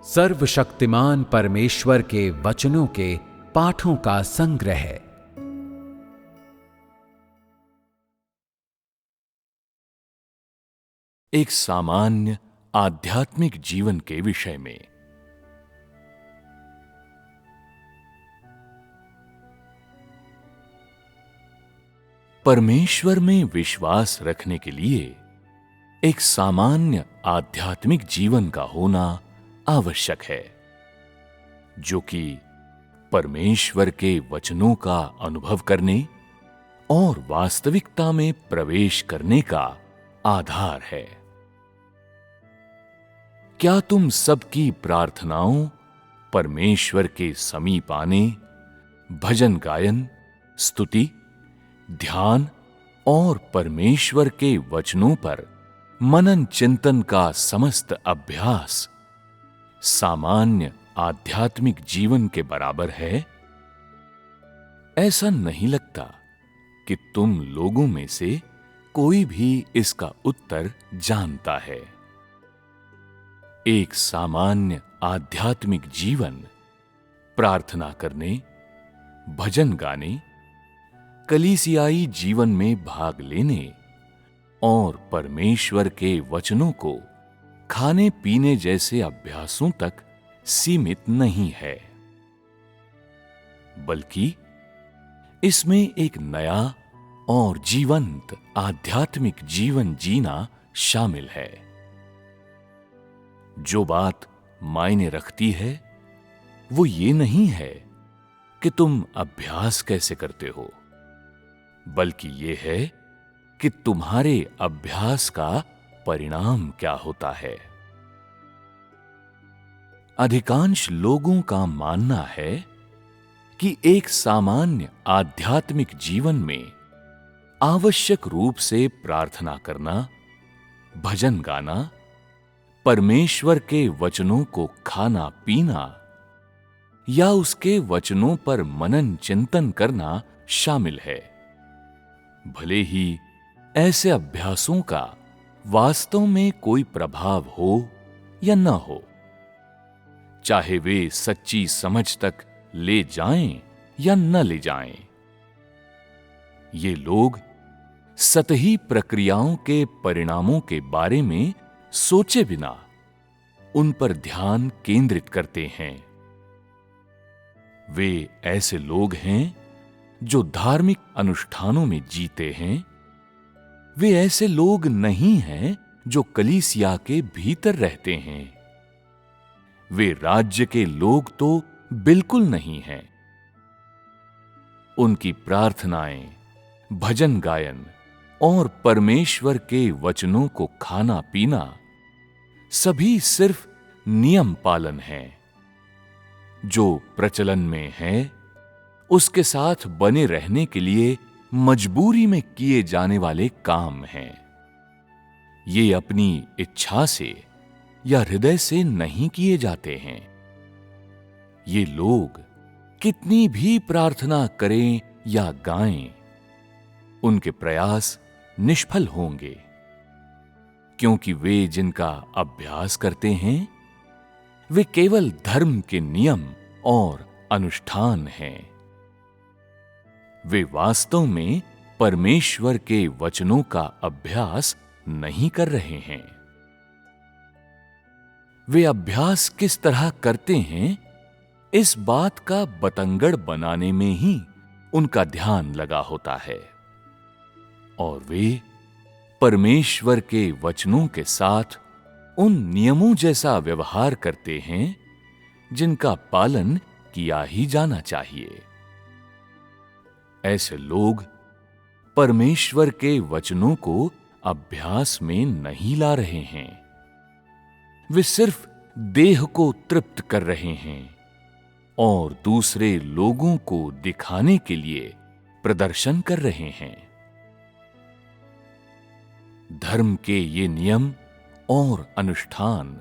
सर्वशक्तिमान परमेश्वर के वचनों के पाठों का संग्रह। एक सामान्य आध्यात्मिक जीवन के विषय में। परमेश्वर में विश्वास रखने के लिए एक सामान्य आध्यात्मिक जीवन का होना आवश्यक है, जो कि परमेश्वर के वचनों का अनुभव करने और वास्तविकता में प्रवेश करने का आधार है। क्या तुम सबकी प्रार्थनाओं, परमेश्वर के समीप आने, भजन गायन, स्तुति, ध्यान और परमेश्वर के वचनों पर मनन चिंतन का समस्त अभ्यास सामान्य आध्यात्मिक जीवन के बराबर है? ऐसा नहीं लगता कि तुम लोगों में से कोई भी इसका उत्तर जानता है। एक सामान्य आध्यात्मिक जीवन प्रार्थना करने, भजन गाने, कलीसियाई जीवन में भाग लेने और परमेश्वर के वचनों को खाने पीने जैसे अभ्यासों तक सीमित नहीं है, बल्कि इसमें एक नया और जीवंत आध्यात्मिक जीवन जीना शामिल है। जो बात मायने रखती है वो ये नहीं है कि तुम अभ्यास कैसे करते हो, बल्कि ये है कि तुम्हारे अभ्यास का परिणाम क्या होता है। अधिकांश लोगों का मानना है कि एक सामान्य आध्यात्मिक जीवन में आवश्यक रूप से प्रार्थना करना, भजन गाना, परमेश्वर के वचनों को खाना पीना या उसके वचनों पर मनन चिंतन करना शामिल है, भले ही ऐसे अभ्यासों का वास्तव में कोई प्रभाव हो या न हो, चाहे वे सच्ची समझ तक ले जाएं या न ले जाएं। ये लोग सतही प्रक्रियाओं के परिणामों के बारे में सोचे बिना उन पर ध्यान केंद्रित करते हैं। वे ऐसे लोग हैं जो धार्मिक अनुष्ठानों में जीते हैं। वे ऐसे लोग नहीं हैं जो कलीसिया के भीतर रहते हैं। वे राज्य के लोग तो बिल्कुल नहीं हैं। उनकी प्रार्थनाएं, भजन गायन और परमेश्वर के वचनों को खाना पीना सभी सिर्फ नियम पालन है। जो प्रचलन में है उसके साथ बने रहने के लिए मजबूरी में किए जाने वाले काम हैं। ये अपनी इच्छा से या हृदय से नहीं किए जाते हैं। ये लोग कितनी भी प्रार्थना करें या गाएं, उनके प्रयास निष्फल होंगे, क्योंकि वे जिनका अभ्यास करते हैं वे केवल धर्म के नियम और अनुष्ठान हैं। वे वास्तव में परमेश्वर के वचनों का अभ्यास नहीं कर रहे हैं। वे अभ्यास किस तरह करते हैं, इस बात का बतंगड़ बनाने में ही उनका ध्यान लगा होता है, और वे परमेश्वर के वचनों के साथ उन नियमों जैसा व्यवहार करते हैं जिनका पालन किया ही जाना चाहिए। ऐसे लोग परमेश्वर के वचनों को अभ्यास में नहीं ला रहे हैं। वे सिर्फ देह को तृप्त कर रहे हैं और दूसरे लोगों को दिखाने के लिए प्रदर्शन कर रहे हैं। धर्म के ये नियम और अनुष्ठान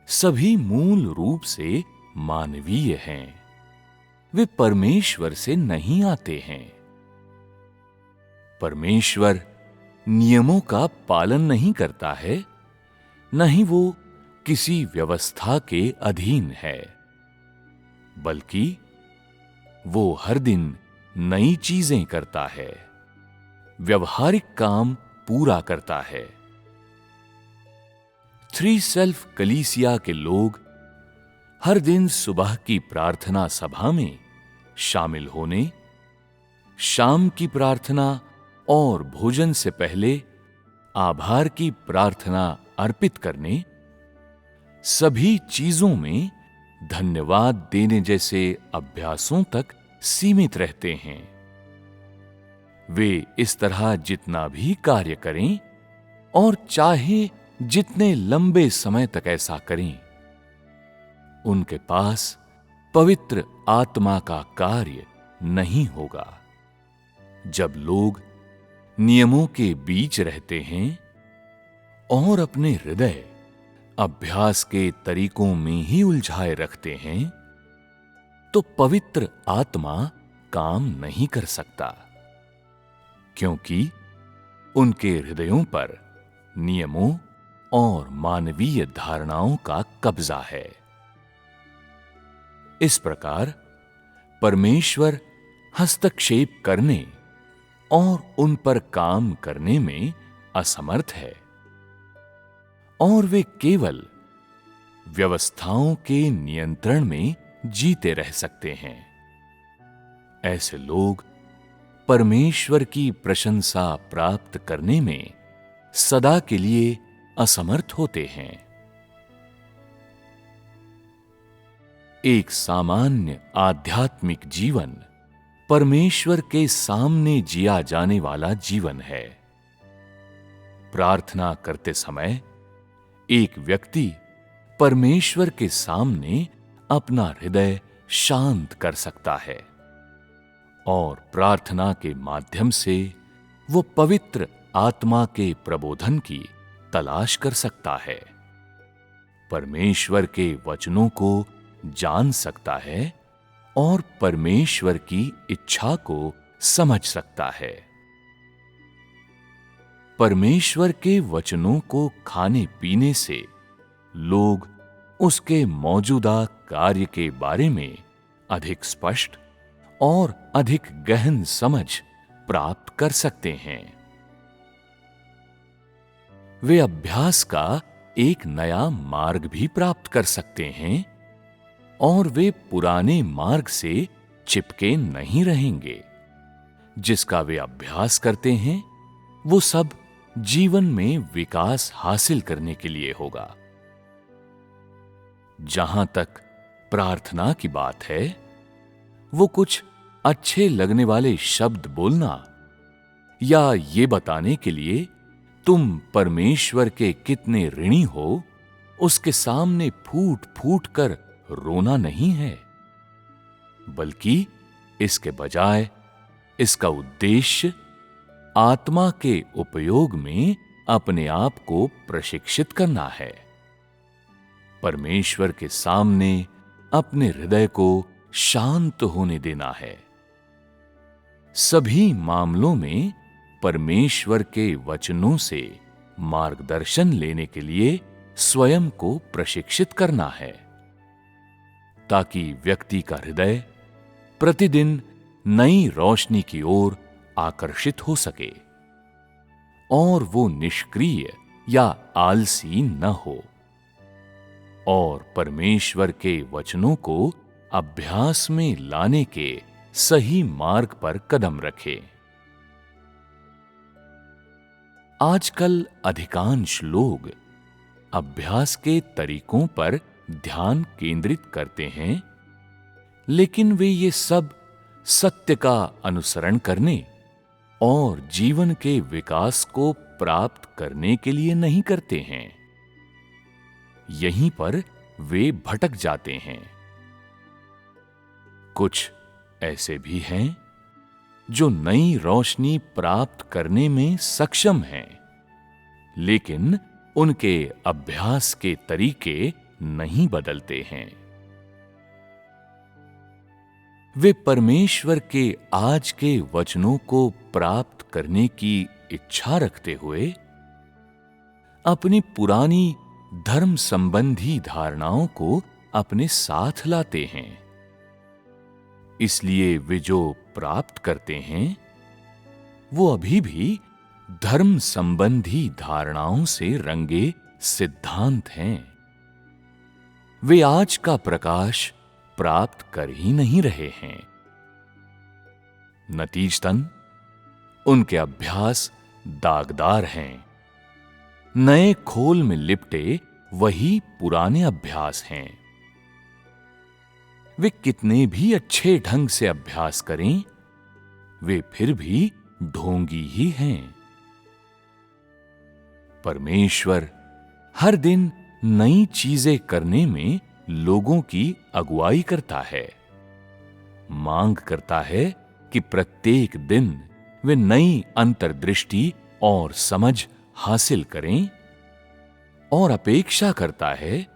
सभी मूल रूप से मानवीय हैं। वे परमेश्वर से नहीं आते हैं। परमेश्वर नियमों का पालन नहीं करता है, न ही वो किसी व्यवस्था के अधीन है, बल्कि वो हर दिन नई चीजें करता है, व्यवहारिक काम पूरा करता है। थ्री सेल्फ कलीसिया के लोग हर दिन सुबह की प्रार्थना सभा में शामिल होने, शाम की प्रार्थना और भोजन से पहले आभार की प्रार्थना अर्पित करने, सभी चीजों में धन्यवाद देने जैसे अभ्यासों तक सीमित रहते हैं। वे इस तरह जितना भी कार्य करें और चाहे जितने लंबे समय तक ऐसा करें, उनके पास पवित्र आत्मा का कार्य नहीं होगा। जब लोग नियमों के बीच रहते हैं और अपने हृदय अभ्यास के तरीकों में ही उलझाए रखते हैं, तो पवित्र आत्मा काम नहीं कर सकता, क्योंकि उनके हृदयों पर नियमों और मानवीय धारणाओं का कब्जा है। इस प्रकार परमेश्वर हस्तक्षेप करने और उन पर काम करने में असमर्थ है, और वे केवल व्यवस्थाओं के नियंत्रण में जीते रह सकते हैं। ऐसे लोग परमेश्वर की प्रशंसा प्राप्त करने में सदा के लिए असमर्थ होते हैं। एक सामान्य आध्यात्मिक जीवन परमेश्वर के सामने जिया जाने वाला जीवन है। प्रार्थना करते समय एक व्यक्ति परमेश्वर के सामने अपना हृदय शांत कर सकता है और प्रार्थना के माध्यम से वो पवित्र आत्मा के प्रबोधन की तलाश कर सकता है, परमेश्वर के वचनों को जान सकता है और परमेश्वर की इच्छा को समझ सकता है। परमेश्वर के वचनों को खाने पीने से लोग उसके मौजूदा कार्य के बारे में अधिक स्पष्ट और अधिक गहन समझ प्राप्त कर सकते हैं। वे अभ्यास का एक नया मार्ग भी प्राप्त कर सकते हैं और वे पुराने मार्ग से चिपके नहीं रहेंगे। जिसका वे अभ्यास करते हैं वो सब जीवन में विकास हासिल करने के लिए होगा। जहां तक प्रार्थना की बात है, वो कुछ अच्छे लगने वाले शब्द बोलना या ये बताने के लिए तुम परमेश्वर के कितने ऋणी हो, उसके सामने फूट फूट कर रोना नहीं है, बल्कि इसके बजाय इसका उद्देश्य आत्मा के उपयोग में अपने आप को प्रशिक्षित करना है। परमेश्वर के सामने अपने हृदय को शांत होने देना है। सभी मामलों में परमेश्वर के वचनों से मार्गदर्शन लेने के लिए स्वयं को प्रशिक्षित करना है, ताकि व्यक्ति का हृदय प्रतिदिन नई रोशनी की ओर आकर्षित हो सके और वो निष्क्रिय या आलसी न हो, और परमेश्वर के वचनों को अभ्यास में लाने के सही मार्ग पर कदम रखे। आजकल अधिकांश लोग अभ्यास के तरीकों पर ध्यान केंद्रित करते हैं, लेकिन वे ये सब सत्य का अनुसरण करने और जीवन के विकास को प्राप्त करने के लिए नहीं करते हैं। यहीं पर वे भटक जाते हैं। कुछ ऐसे भी हैं जो नई रोशनी प्राप्त करने में सक्षम हैं, लेकिन उनके अभ्यास के तरीके नहीं बदलते हैं। वे परमेश्वर के आज के वचनों को प्राप्त करने की इच्छा रखते हुए अपनी पुरानी धर्म संबंधी धारणाओं को अपने साथ लाते हैं। इसलिए वे जो प्राप्त करते हैं वो अभी भी धर्म संबंधी धारणाओं से रंगे सिद्धांत हैं। वे आज का प्रकाश प्राप्त कर ही नहीं रहे हैं। नतीजतन उनके अभ्यास दागदार हैं। नए खोल में लिपटे वही पुराने अभ्यास हैं। वे कितने भी अच्छे ढंग से अभ्यास करें, वे फिर भी ढोंगी ही हैं। परमेश्वर हर दिन नई चीजें करने में लोगों की अगुवाई करता है। मांग करता है कि प्रत्येक दिन वे नई अंतर्दृष्टि और समझ हासिल करें, और अपेक्षा करता है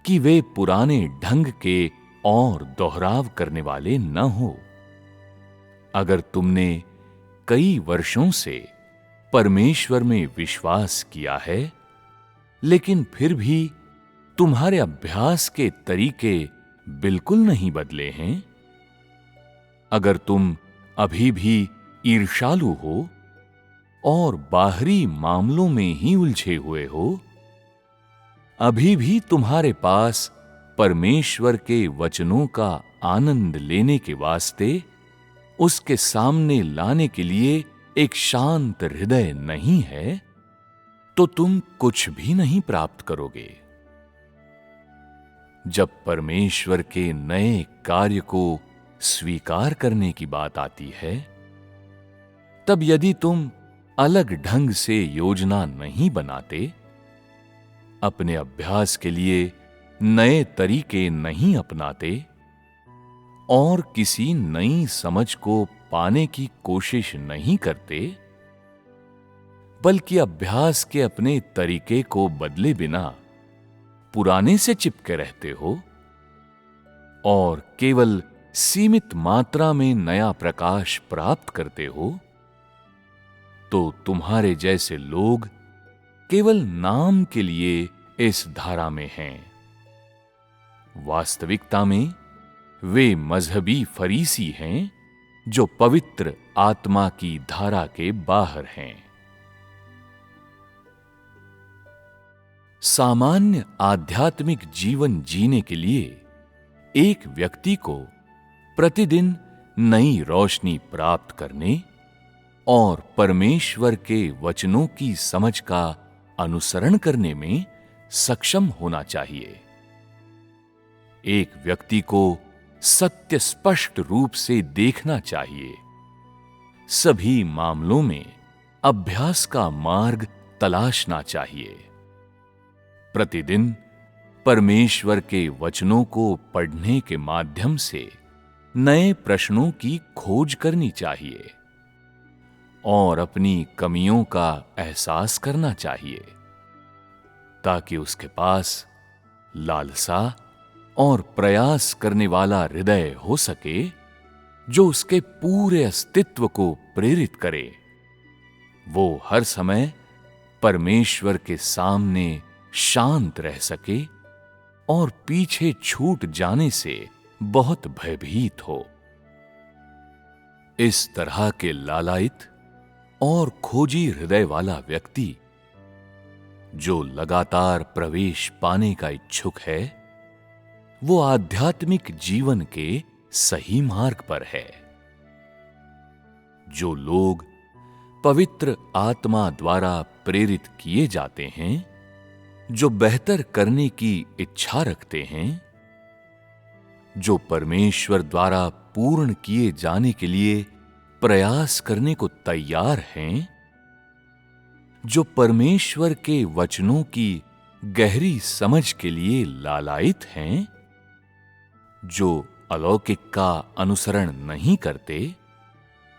कि वे पुराने ढंग के और दोहराव करने वाले न हो। अगर तुमने कई वर्षों से परमेश्वर में विश्वास किया है, लेकिन फिर भी तुम्हारे अभ्यास के तरीके बिल्कुल नहीं बदले हैं, अगर तुम अभी भी ईर्ष्यालु हो और बाहरी मामलों में ही उलझे हुए हो, अभी भी तुम्हारे पास परमेश्वर के वचनों का आनंद लेने के वास्ते उसके सामने लाने के लिए एक शांत हृदय नहीं है, तो तुम कुछ भी नहीं प्राप्त करोगे। जब परमेश्वर के नए कार्य को स्वीकार करने की बात आती है, तब यदि तुम अलग ढंग से योजना नहीं बनाते, अपने अभ्यास के लिए नए तरीके नहीं अपनाते और किसी नई समझ को पाने की कोशिश नहीं करते, बल्कि अभ्यास के अपने तरीके को बदले बिना पुराने से चिपके रहते हो और केवल सीमित मात्रा में नया प्रकाश प्राप्त करते हो, तो तुम्हारे जैसे लोग केवल नाम के लिए इस धारा में हैं। वास्तविकता में वे मजहबी फरीसी हैं जो पवित्र आत्मा की धारा के बाहर हैं। सामान्य आध्यात्मिक जीवन जीने के लिए एक व्यक्ति को प्रतिदिन नई रोशनी प्राप्त करने और परमेश्वर के वचनों की समझ का अनुसरण करने में सक्षम होना चाहिए। एक व्यक्ति को सत्य स्पष्ट रूप से देखना चाहिए। सभी मामलों में अभ्यास का मार्ग तलाशना चाहिए। प्रतिदिन परमेश्वर के वचनों को पढ़ने के माध्यम से नए प्रश्नों की खोज करनी चाहिए और अपनी कमियों का एहसास करना चाहिए, ताकि उसके पास लालसा और प्रयास करने वाला हृदय हो सके जो उसके पूरे अस्तित्व को प्रेरित करे। वो हर समय परमेश्वर के सामने शांत रह सके और पीछे छूट जाने से बहुत भयभीत हो। इस तरह के लालायित और खोजी हृदय वाला व्यक्ति जो लगातार प्रवेश पाने का इच्छुक है, वो आध्यात्मिक जीवन के सही मार्ग पर है। जो लोग पवित्र आत्मा द्वारा प्रेरित किए जाते हैं, जो बेहतर करने की इच्छा रखते हैं, जो परमेश्वर द्वारा पूर्ण किए जाने के लिए प्रयास करने को तैयार हैं, जो परमेश्वर के वचनों की गहरी समझ के लिए लालायित हैं, जो अलौकिक का अनुसरण नहीं करते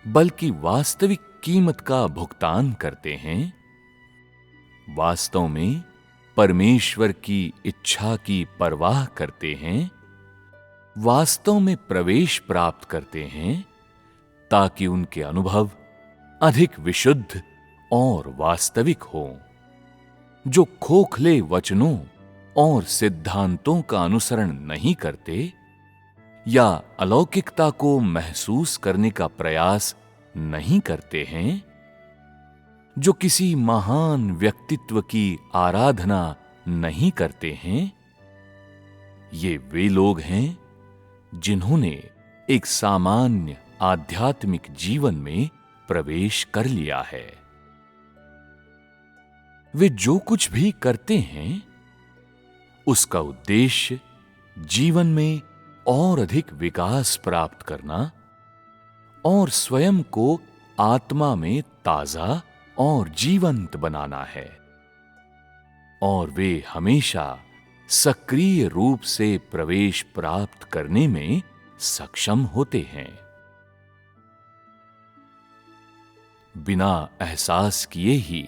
बल्कि वास्तविक कीमत का भुगतान करते हैं, वास्तव में परमेश्वर की इच्छा की परवाह करते हैं, वास्तव में प्रवेश प्राप्त करते हैं, ताकि उनके अनुभव अधिक विशुद्ध और वास्तविक हों। जो खोखले वचनों और सिद्धांतों का अनुसरण नहीं करते या अलौकिकता को महसूस करने का प्रयास नहीं करते हैं, जो किसी महान व्यक्तित्व की आराधना नहीं करते हैं, ये वे लोग हैं जिन्होंने एक सामान्य आध्यात्मिक जीवन में प्रवेश कर लिया है। वे जो कुछ भी करते हैं उसका उद्देश्य जीवन में और अधिक विकास प्राप्त करना और स्वयं को आत्मा में ताजा और जीवंत बनाना है, और वे हमेशा सक्रिय रूप से प्रवेश प्राप्त करने में सक्षम होते हैं। बिना एहसास किए ही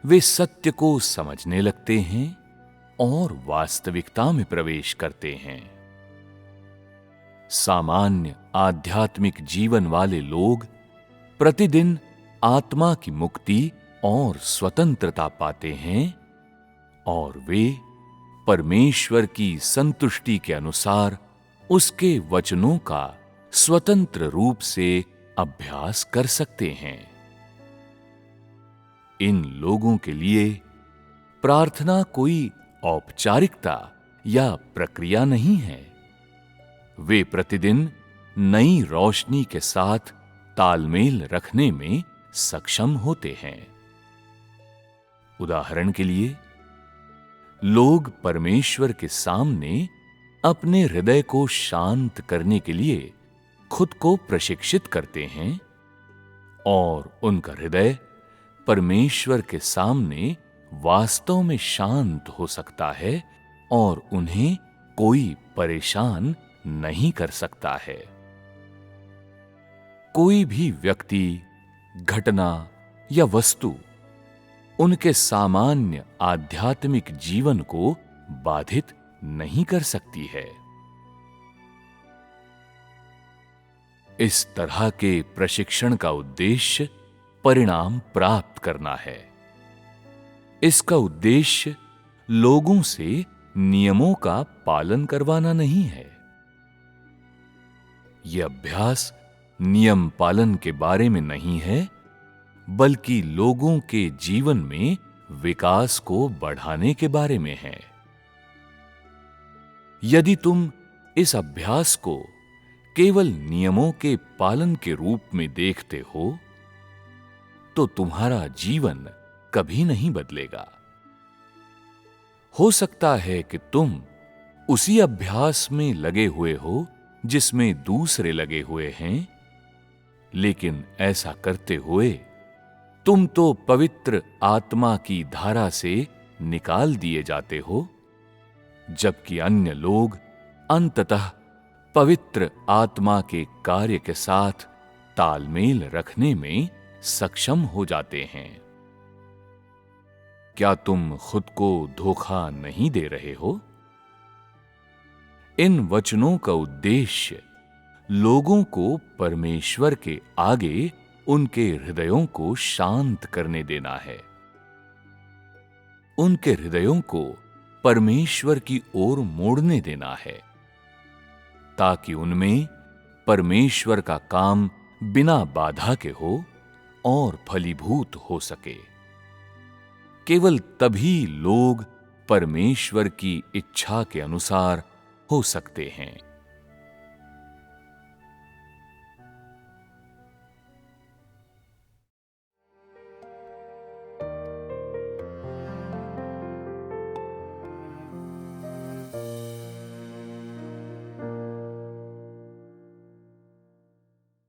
वे सत्य को समझने लगते हैं और वास्तविकता में प्रवेश करते हैं। सामान्य आध्यात्मिक जीवन वाले लोग प्रतिदिन आत्मा की मुक्ति और स्वतंत्रता पाते हैं, और वे परमेश्वर की संतुष्टि के अनुसार उसके वचनों का स्वतंत्र रूप से अभ्यास कर सकते हैं। इन लोगों के लिए प्रार्थना कोई औपचारिकता या प्रक्रिया नहीं है। वे प्रतिदिन नई रोशनी के साथ तालमेल रखने में सक्षम होते हैं। उदाहरण के लिए, लोग परमेश्वर के सामने अपने हृदय को शांत करने के लिए खुद को प्रशिक्षित करते हैं, और उनका हृदय परमेश्वर के सामने वास्तव में शांत हो सकता है और उन्हें कोई परेशान नहीं कर सकता है। कोई भी व्यक्ति, घटना या वस्तु उनके सामान्य आध्यात्मिक जीवन को बाधित नहीं कर सकती है। इस तरह के प्रशिक्षण का उद्देश्य परिणाम प्राप्त करना है। इसका उद्देश्य लोगों से नियमों का पालन करवाना नहीं है। यह अभ्यास नियम पालन के बारे में नहीं है, बल्कि लोगों के जीवन में विकास को बढ़ाने के बारे में है। यदि तुम इस अभ्यास को केवल नियमों के पालन के रूप में देखते हो, तो तुम्हारा जीवन कभी नहीं बदलेगा। हो सकता है कि तुम उसी अभ्यास में लगे हुए हो जिसमें दूसरे लगे हुए हैं, लेकिन ऐसा करते हुए तुम तो पवित्र आत्मा की धारा से निकाल दिए जाते हो, जबकि अन्य लोग अंततः पवित्र आत्मा के कार्य के साथ तालमेल रखने में सक्षम हो जाते हैं। क्या तुम खुद को धोखा नहीं दे रहे हो? इन वचनों का उद्देश्य लोगों को परमेश्वर के आगे उनके हृदयों को शांत करने देना है, उनके हृदयों को परमेश्वर की ओर मोड़ने देना है, ताकि उनमें परमेश्वर का काम बिना बाधा के हो और फलीभूत हो सके। केवल तभी लोग परमेश्वर की इच्छा के अनुसार हो सकते हैं।